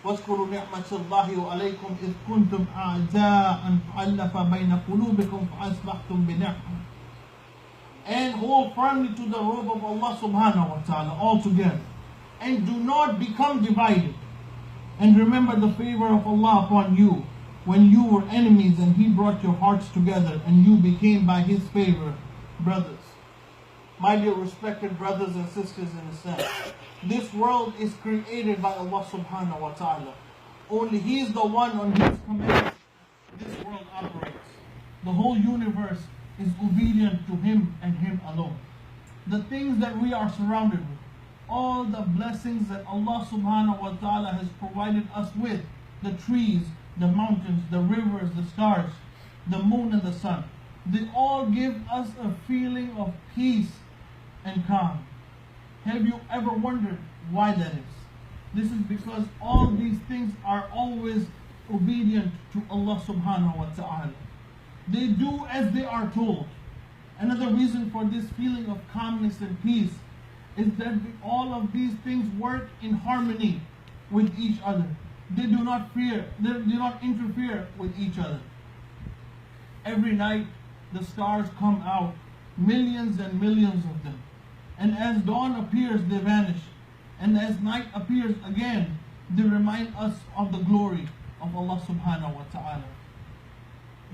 واذكروا نعمة الله عليكم إذ كنتم أعداء فألف بين قلوبكم فأصبحتم بنعمة. And hold firmly to the rope of Allah subhanahu wa ta'ala altogether. And do not become divided. And remember the favor of Allah upon you when you were enemies and He brought your hearts together and you became by His favor brothers. My dear respected brothers and sisters in Islam, this world is created by Allah subhanahu wa ta'ala. Only He is the one on whose command this world operates. The whole universe is obedient to Him and Him alone. The things that we are surrounded with, all the blessings that Allah subhanahu wa ta'ala has provided us with, the trees, the mountains, the rivers, the stars, the moon and the sun, they all give us a feeling of peace and calm. Have you ever wondered why that is? This is because all these things are always obedient to Allah subhanahu wa ta'ala. They do as they are told. Another reason for this feeling of calmness and peace is that all of these things work in harmony with each other. They do not interfere with each other. Every night the stars come out, millions and millions of them. And as dawn appears, they vanish. And as night appears again, they remind us of the glory of Allah subhanahu wa ta'ala.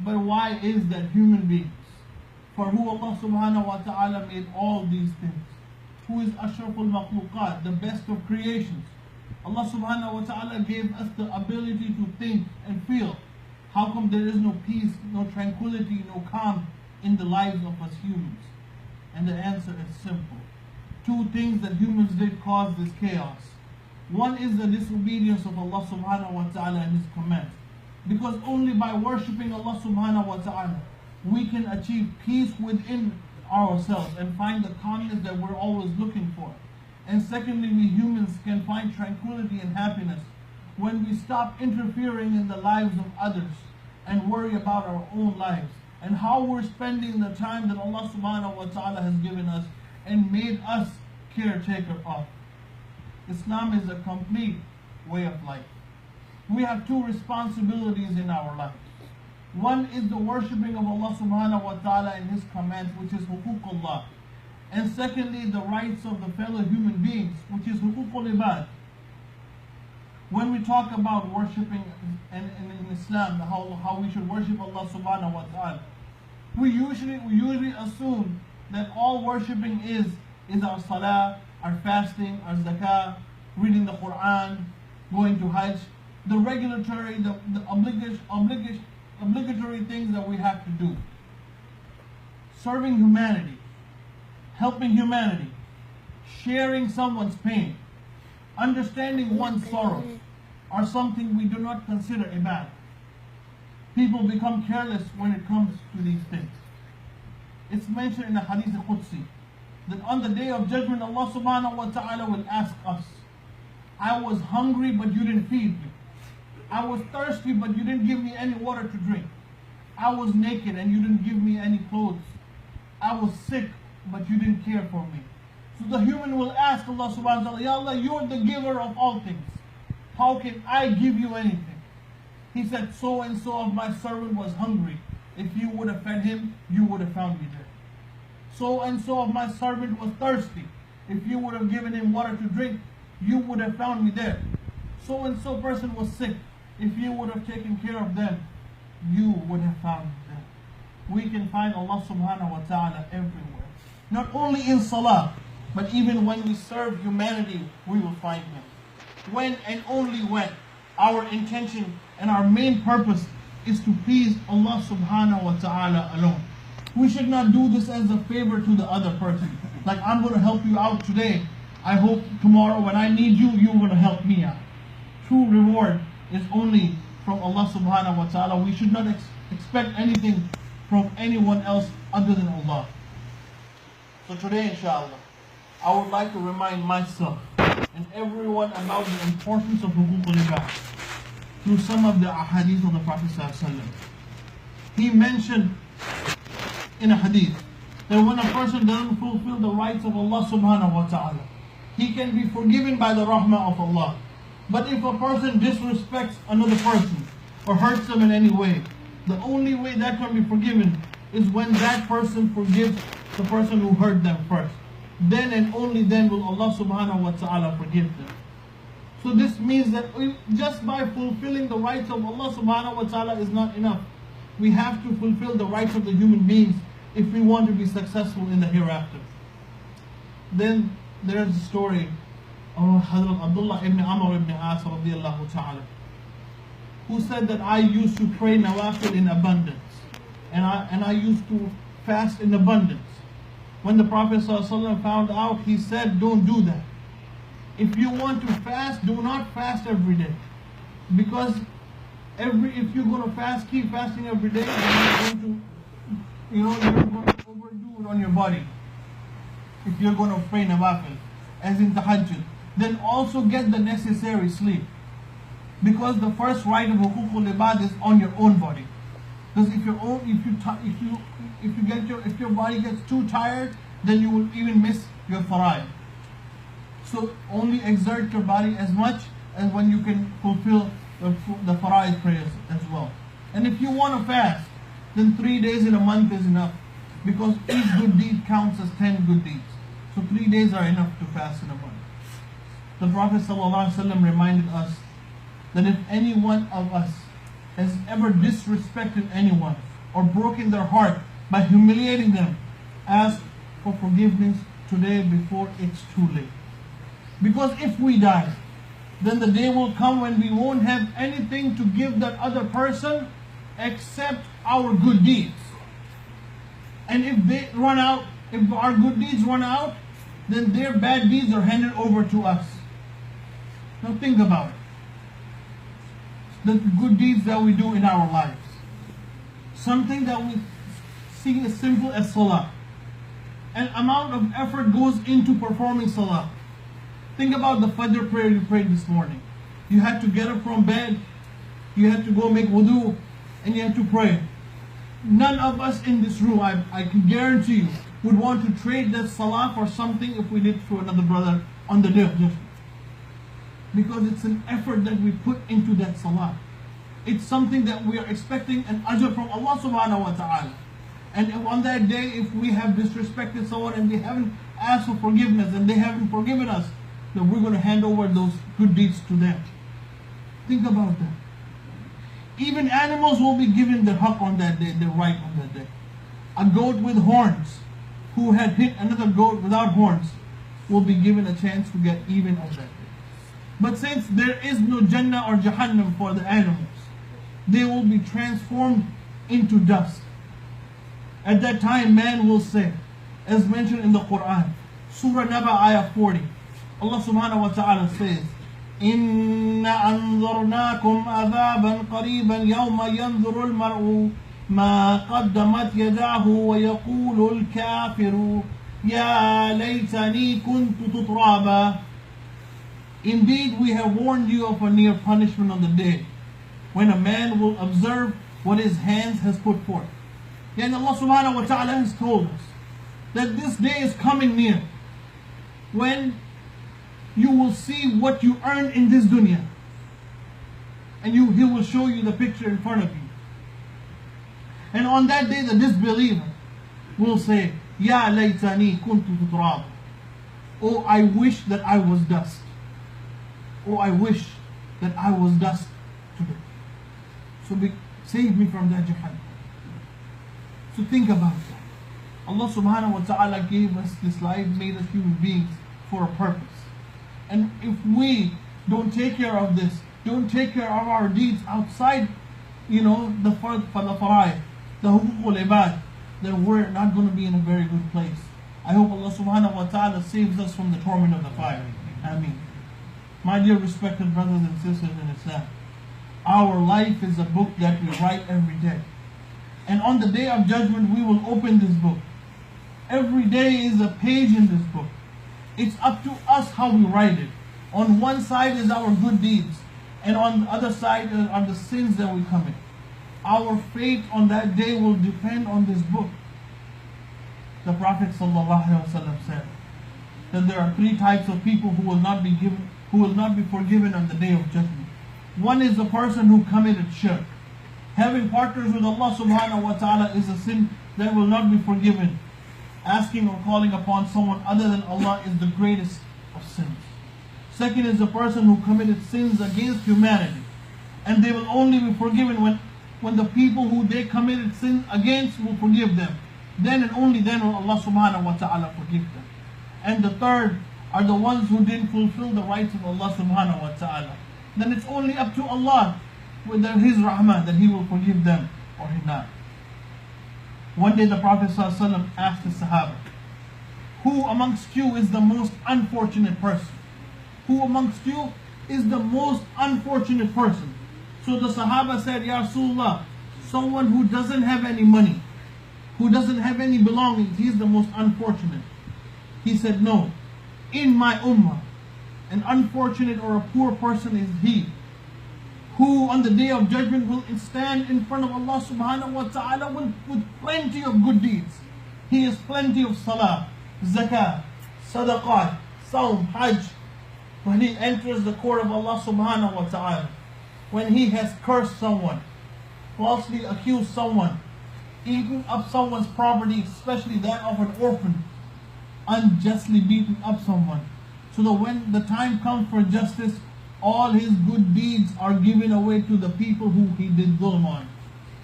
But why is that human beings, for who Allah subhanahu wa ta'ala made all these things, who is Ashraful Makhluqat, the best of creations, Allah subhanahu wa ta'ala gave us the ability to think and feel. How come there is no peace, no tranquility, no calm in the lives of us humans? And the answer is simple. Two things that humans did cause this chaos. One is the disobedience of Allah subhanahu wa ta'ala and His commands. Because only by worshipping Allah subhanahu wa ta'ala we can achieve peace within ourselves and find the calmness that we're always looking for. And secondly, we humans can find tranquility and happiness when we stop interfering in the lives of others and worry about our own lives and how we're spending the time that Allah subhanahu wa ta'ala has given us and made us caretaker of. Islam is a complete way of life. We have two responsibilities in our lives. One is the worshipping of Allah subhanahu wa ta'ala and His commands, which is huququllah. And secondly, the rights of the fellow human beings, which is huququl ibad. When we talk about worshipping in Islam, how we should worship Allah subhanahu wa ta'ala, we usually assume that all worshipping is our salah, our fasting, our zakah, reading the Quran, going to Hajj, the regulatory, the obligatory things that we have to do. Serving humanity, helping humanity, sharing someone's pain, understanding one's sorrows are something we do not consider ibadah. People become careless when it comes to these things. It's mentioned in the Hadith Qudsi that on the day of judgment Allah subhanahu wa ta'ala will ask us, I was hungry but you didn't feed me. I was thirsty but you didn't give me any water to drink. I was naked and you didn't give me any clothes. I was sick but you didn't care for me. So the human will ask Allah subhanahu wa ta'ala, Ya Allah, you're the giver of all things. How can I give you anything? He said, so and so of my servant was hungry. If you would have fed him, you would have found me there. So and so of my servant was thirsty. If you would have given him water to drink, you would have found me there. So and so person was sick. If you would have taken care of them, you would have found me there. We can find Allah subhanahu wa ta'ala everywhere. Not only in salah, but even when we serve humanity, we will find Him. When and only when our intention and our main purpose is to please Allah subhanahu wa ta'ala alone. We should not do this as a favor to the other person. Like, I'm going to help you out today. I hope tomorrow when I need you, you're going to help me out. True reward is only from Allah subhanahu wa ta'ala. We should not expect anything from anyone else other than Allah. So today, inshallah, I would like to remind myself and everyone about the importance of huququl ibad through some of the ahadith of the Prophet ﷺ. He mentioned in a hadith that when a person doesn't fulfill the rights of Allah subhanahu wa ta'ala, he can be forgiven by the rahmah of Allah. But if a person disrespects another person or hurts them in any way, the only way that can be forgiven is when that person forgives the person who hurt them first. Then and only then will Allah subhanahu wa ta'ala forgive them. So this means that just by fulfilling the rights of Allah subhanahu wa ta'ala is not enough. We have to fulfill the rights of the human beings if we want to be successful in the hereafter. Then there's a story of Hazrat Abdullah ibn Amr ibn As radiallahu ta'ala, who said that I used to pray nawafil in abundance, and I used to fast in abundance. When the Prophet ﷺ found out, he said, don't do that. If you want to fast, do not fast every day. Because if you're going to fast, keep fasting every day, then you're going to overdo it on your body. If you're going to pray nawafil, as in tahajjud, then also get the necessary sleep. Because the first right of hukukul ibad is on your own body. Because if your body gets too tired, then you will even miss your faraid. So only exert your body as much as when you can fulfill the faraid prayers as well. And if you want to fast, then 3 days in a month is enough, because each good deed counts as 10 good deeds. So 3 days are enough to fast in a month. The Prophet ﷺ reminded us that if any one of us has ever disrespected anyone or broken their heart by humiliating them, ask for forgiveness today before it's too late. Because if we die, then the day will come when we won't have anything to give that other person except our good deeds. And if they run out, if our good deeds run out, then their bad deeds are handed over to us. Now think about it. The good deeds that we do in our lives. Something that we see as simple as salah. An amount of effort goes into performing salah. Think about the Fajr prayer you prayed this morning. You had to get up from bed, you had to go make wudu, and you had to pray. None of us in this room, I can guarantee you, would want to trade that salah for something if we did to another brother on the day of judgment. Because it's an effort that we put into that salah. It's something that we are expecting an ajr from Allah subhanahu wa ta'ala. And on that day, if we have disrespected someone and they haven't asked for forgiveness and they haven't forgiven us, then we're going to hand over those good deeds to them. Think about that. Even animals will be given their haqq on that day, their right on that day. A goat with horns who had hit another goat without horns will be given a chance to get even on that day. But since there is no Jannah or Jahannam for the animals, they will be transformed into dust. At that time, man will say, as mentioned in the Quran, Surah Naba, Ayah 40, Allah subhanahu wa ta'ala says, إِنَّ أَنذَرْنَاكُمْ عَذَابًا قَرِيبًا يَوْمَ يَنْظُرُ الْمَرْءُ مَا قَدَّمَتْ يَدَاهُ وَيَقُولُ الْكَافِرُ يَا لَيْتَنِي كُنْتُ تُتْرَابًا. Indeed, we have warned you of a near punishment on the day when a man will observe what his hands has put forth. And Allah subhanahu wa ta'ala has told us that this day is coming near when you will see what you earned in this dunya, and He will show you the picture in front of you. And on that day, the disbeliever will say, Ya laytani kuntu tutrab. Oh, I wish that I was dust. Oh, I wish that I was dust today. So save me from that jahannam. So think about that. Allah subhanahu wa ta'ala gave us this life, made us human beings for a purpose. And if we don't take care of this, don't take care of our deeds outside, the faraid, the hukukul ibad, then we're not going to be in a very good place. I hope Allah subhanahu wa ta'ala saves us from the torment of the fire. Ameen. My dear respected brothers and sisters in Islam, our life is a book that we write every day. And on the day of judgment, we will open this book. Every day is a page in this book. It's up to us how we write it. On one side is our good deeds, and on the other side are the sins that we commit. Our fate on that day will depend on this book. The Prophet ﷺ said that there are 3 types of people who will not be who will not be forgiven on the day of judgment. One is the person who committed shirk. Having partners with Allah subhanahu wa ta'ala is a sin that will not be forgiven. Asking or calling upon someone other than Allah is the greatest of sins. Second is the person who committed sins against humanity. And they will only be forgiven when the people who they committed sin against will forgive them. Then and only then will Allah subhanahu wa ta'ala forgive them. And the third are the ones who didn't fulfill the rights of Allah subhanahu wa ta'ala. Then it's only up to Allah with His rahmah that He will forgive them or He not. One day the Prophet ﷺ asked the Sahaba, who amongst you is the most unfortunate person? Who amongst you is the most unfortunate person? So the Sahaba said, Ya Rasulullah, someone who doesn't have any money, who doesn't have any belongings, he's the most unfortunate. He said, no, in my ummah, an unfortunate or a poor person is he who on the day of judgment will stand in front of Allah subhanahu wa ta'ala with plenty of good deeds. He has plenty of salah, zakah, sadaqah, sawm, hajj. When he enters the court of Allah subhanahu wa ta'ala, when he has cursed someone, falsely accused someone, eaten up someone's property, especially that of an orphan, unjustly beaten up someone, so that when the time comes for justice, all his good deeds are given away to the people who he did dhulm on.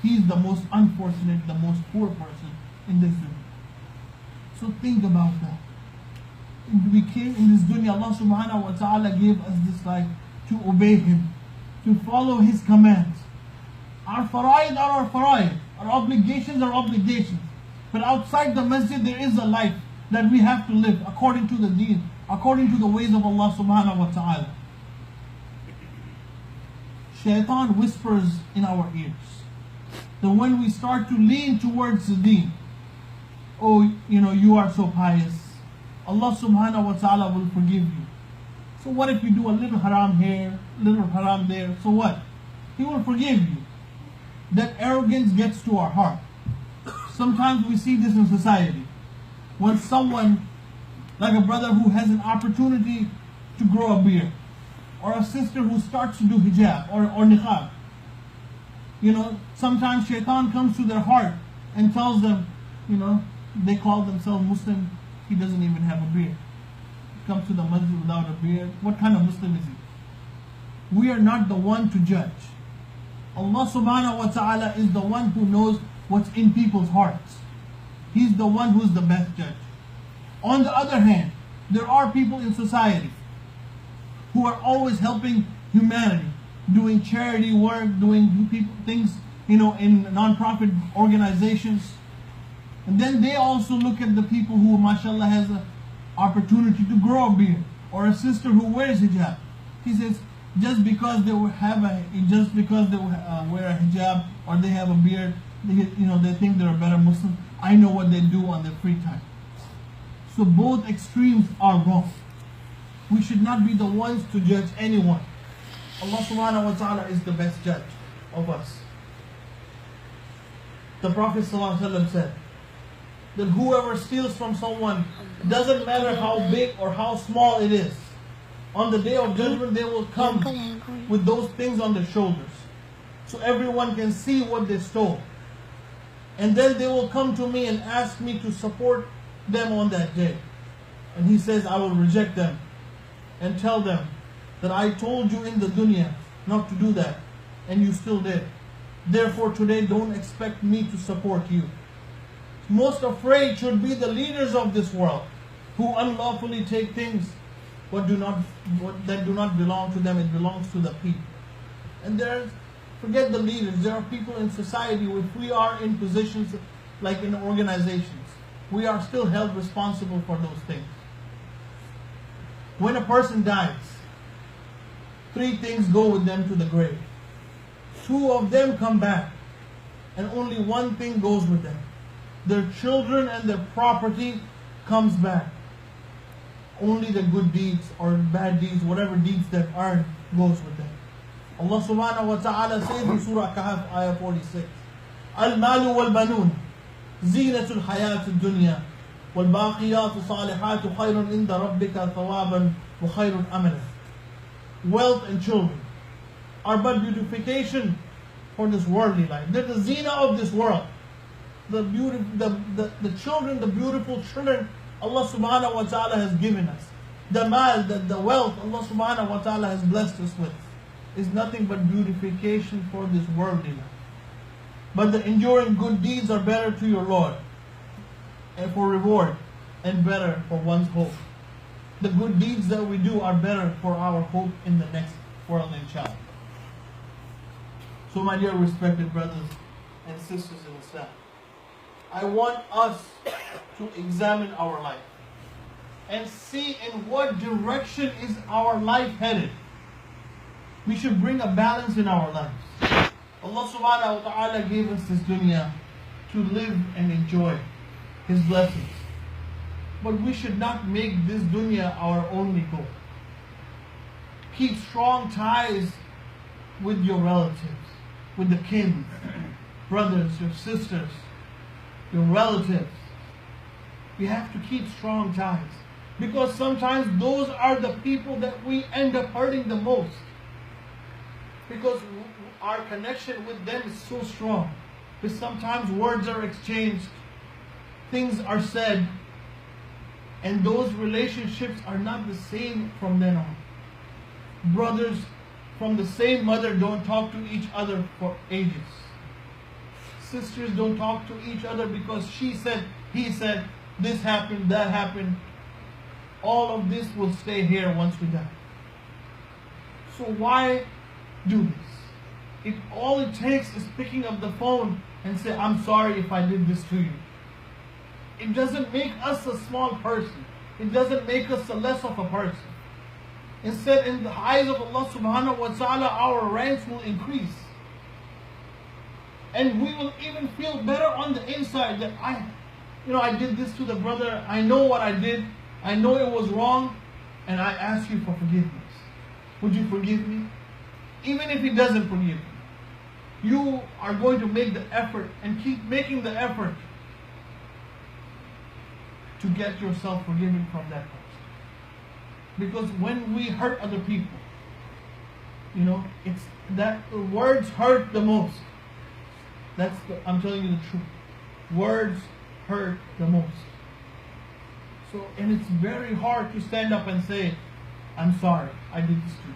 He's the most unfortunate, the most poor person in this dunya. So think about that. We came in this dunya, Allah subhanahu wa ta'ala gave us this life to obey Him, to follow His commands. Our fara'id are our fara'id. Our obligations are obligations. But outside the masjid there is a life that we have to live according to the deen, according to the ways of Allah subhanahu wa ta'ala. Shaitan whispers in our ears that when we start to lean towards the deen, oh, you are so pious, Allah subhanahu wa ta'ala will forgive you. So what if you do a little haram here, little haram there? So what? He will forgive you. That arrogance gets to our heart. Sometimes we see this in society. When someone, like a brother who has an opportunity to grow a beard, or a sister who starts to do hijab or niqab, sometimes shaitan comes to their heart and tells them, they call themselves Muslim, he doesn't even have a beard. He comes to the masjid without a beard. What kind of Muslim is he? We are not the one to judge. Allah subhanahu wa ta'ala is the one who knows what's in people's hearts. He's the one who's the best judge. On the other hand, there are people in society who are always helping humanity, doing charity work, doing things, in non-profit organizations. And then they also look at the people who, mashallah, has an opportunity to grow a beard, or a sister who wears hijab. He says, just because they wear a hijab or they have a beard, they think they're a better Muslim. I know what they do on their free time. So both extremes are wrong. We should not be the ones to judge anyone. Allah subhanahu wa ta'ala is the best judge of us. The Prophet ﷺ said that whoever steals from someone, doesn't matter how big or how small it is, on the day of judgment they will come with those things on their shoulders, so everyone can see what they stole. And then they will come to me and ask me to support them on that day. And he says, I will reject them and tell them that I told you in the dunya not to do that, and you still did. Therefore today don't expect me to support you. Most afraid should be the leaders of this world, who unlawfully take things that do not belong to them. It belongs to the people. And forget the leaders, there are people in society, if we are in positions like in organizations, we are still held responsible for those things. When a person dies, 3 things go with them to the grave. 2 of them come back, and only 1 thing goes with them. Their children and their property comes back. Only the good deeds or bad deeds, whatever deeds they've earned, goes with them. Allah subhanahu wa ta'ala says in Surah Kahf, ayah 46, Al-malu wal-banun, zinatul hayatul dunya, wal-baqiyatu salihatu khayrun inda rabbika thawaban wa khayrun amala. wealth and children are but beautification for this worldly life. They're the zina of this world. The children, the beautiful children Allah subhanahu wa ta'ala has given us. The mal, the wealth Allah subhanahu wa ta'ala has blessed us with is nothing but beautification for this worldly life. But the enduring good deeds are better to your Lord and for reward and better for one's hope. The good deeds that we do are better for our hope in the next world, inshallah. So my dear respected brothers and sisters in Islam, I want us to examine our life and see in what direction is our life headed. We should bring a balance in our lives. Allah subhanahu wa ta'ala gave us this dunya to live and enjoy His blessings. But we should not make this dunya our only goal. Keep strong ties with your relatives, with the kin, brothers, your sisters, your relatives. We have to keep strong ties. Because sometimes those are the people that we end up hurting the most. Because our connection with them is so strong. Because sometimes words are exchanged, things are said, and those relationships are not the same from then on. Brothers from the same mother don't talk to each other for ages. Sisters don't talk to each other because she said, he said, this happened, that happened. All of this will stay here once we die. So why do this? All it takes is picking up the phone and say, I'm sorry if I did this to you. It doesn't make us a small person. It doesn't make us a less of a person. Instead, in the eyes of Allah subhanahu wa ta'ala, our ranks will increase. And we will even feel better on the inside that I did this to the brother. I know what I did. I know it was wrong. And I ask you for forgiveness. Would you forgive me? Even if he doesn't forgive you, you are going to make the effort and keep making the effort to get yourself forgiven from that person. Because when we hurt other people, it's that words hurt the most. I'm telling you the truth. Words hurt the most. So, and it's very hard to stand up and say, I'm sorry, I did this to you.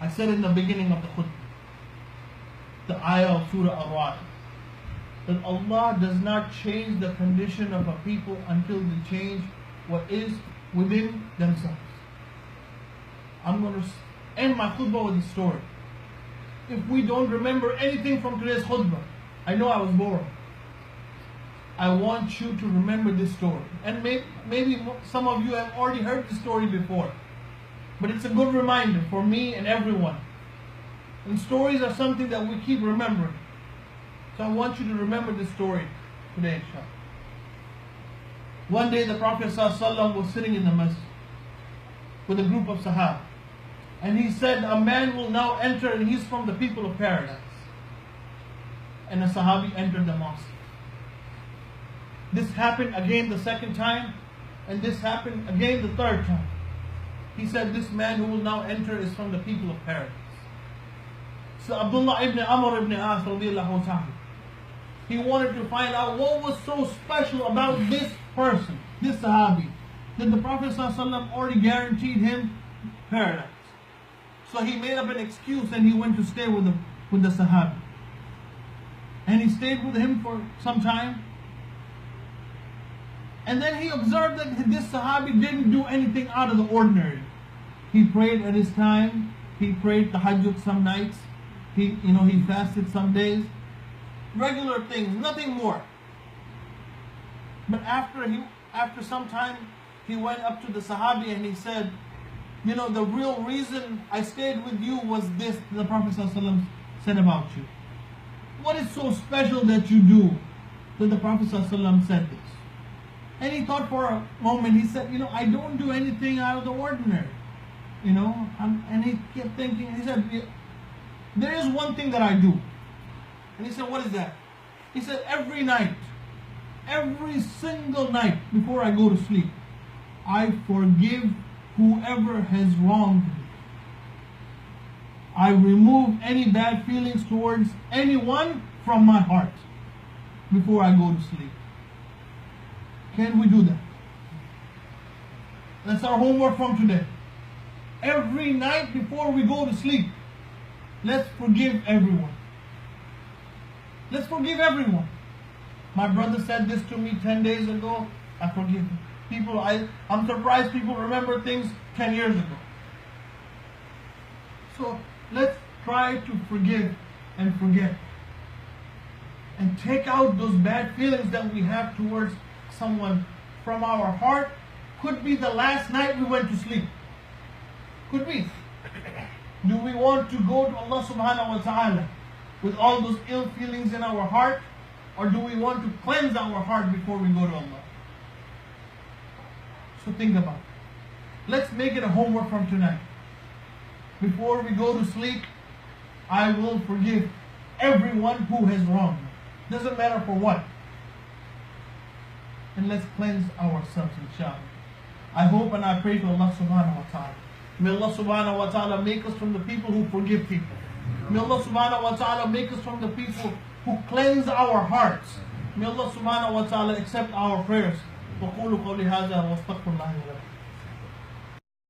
I said in the beginning of the khutbah, the ayah of Surah Ar-Ra'd, that Allah does not change the condition of a people until they change what is within themselves. I'm going to end my khutbah with a story. If we don't remember anything from today's khutbah, I know I was bored. I want you to remember this story. And maybe some of you have already heard this story before. But it's a good reminder for me and everyone. And stories are something that we keep remembering. So I want you to remember this story today, inshallah. One day the Prophet ﷺ was sitting in the masjid with a group of Sahaba. And he said, a man will now enter and he's from the people of paradise. And a Sahabi entered the mosque. This happened again the second time, and this happened again the third time. He said, this man who will now enter is from the people of paradise. So Abdullah ibn Amr ibn As radiallahu ta'ala, he wanted to find out what was so special about this person, this Sahabi, that the Prophet ﷺ already guaranteed him paradise. So he made up an excuse and he went to stay with the Sahabi. And he stayed with him for some time. And then he observed that this Sahabi didn't do anything out of the ordinary. He prayed at his time. He prayed tahajjud some nights. He fasted some days. Regular things, nothing more. But after some time, he went up to the Sahabi and he said, the real reason I stayed with you was this, the Prophet ﷺ said about you. What is so special that you do that the Prophet ﷺ said this? And he thought for a moment, he said, I don't do anything out of the ordinary. And he kept thinking, he said, there is one thing that I do. And he said, what is that? He said, every single night before I go to sleep, I forgive whoever has wronged me. I remove any bad feelings towards anyone from my heart before I go to sleep. Can we do that? That's our homework from today. Every night before we go to sleep, let's forgive everyone. Let's forgive everyone. My brother said this to me 10 days ago. I forgive him. People, I'm surprised people remember things 10 years ago. So let's try to forgive and forget. And take out those bad feelings that we have towards someone from our heart. Could be the last night we went to sleep. Could be. Do we want to go to Allah subhanahu wa ta'ala with all those ill feelings in our heart? Or do we want to cleanse our heart before we go to Allah? So think about it. Let's make it a homework from tonight. Before we go to sleep, I will forgive everyone who has wronged me. Doesn't matter for what. And let's cleanse ourselves, inshallah. I hope and I pray to Allah subhanahu wa ta'ala. May Allah subhanahu wa ta'ala make us from the people who forgive people. May Allah subhanahu wa ta'ala make us from the people who cleanse our hearts. May Allah subhanahu wa ta'ala accept our prayers. وقولوا قولي هذا واستغفر الله لي ولكم.